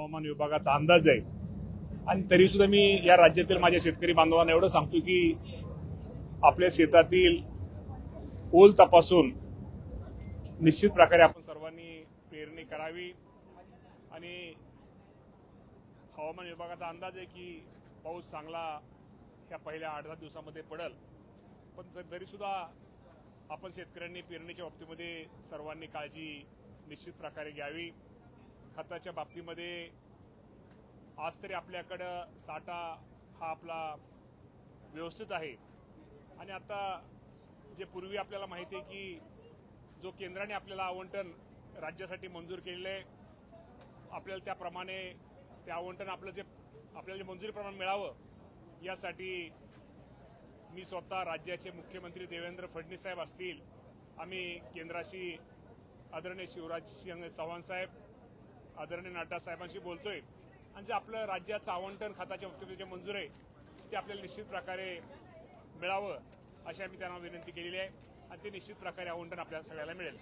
हवामान विभागाचा अंदाज आहे। आणि तरी सुद्धा मी या राज्यातील माझ्या शेतकरी बांधवांना एवढं सांगतो की आपल्या शेतातील ओल तपासून निश्चित प्रकारे आपण सर्वांनी पेरणी करावी। आणि हवामान विभागाचा अंदाज आहे की पाऊस चांगला ह्या पहिल्या 8-10 दिवसांमध्ये पडेल, पण तरी सुद्धा आपण शेतकऱ्यांनी पेरणीच्या बाबतीमध्ये सर्वांनी काळजी निश्चित प्रकारे घ्यावी। खताच्या बाबतीमध्ये आज तरी आपल्याकडं साठा हा आपला व्यवस्थित आहे। आणि आता जे पूर्वी आपल्याला माहिती आहे की जो केंद्राने आपल्याला आवंटन राज्यासाठी मंजूर केलेले आहे, आपल्याला त्याप्रमाणे ते आवंटन आपल्याला जे मंजुरी प्रमाण मिळावं यासाठी मी स्वतः राज्याचे मुख्यमंत्री देवेंद्र फडणवीस साहेब असतील, आम्ही केंद्राशी आदरणीय शिवराज सिंह चौहान साहेब, आदरणीय नड्डा साहेबांशी बोलतोय। आणि जे आपलं राज्याचं आवंटन खताच्या बाबतीत जे मंजूर आहे ते आपल्याला निश्चित प्रकारे मिळावं अशी आम्ही त्यांना विनंती केलेली आहे। आणि ते निश्चित प्रकारे आवंटन आपल्याला सगळ्याला मिळेल।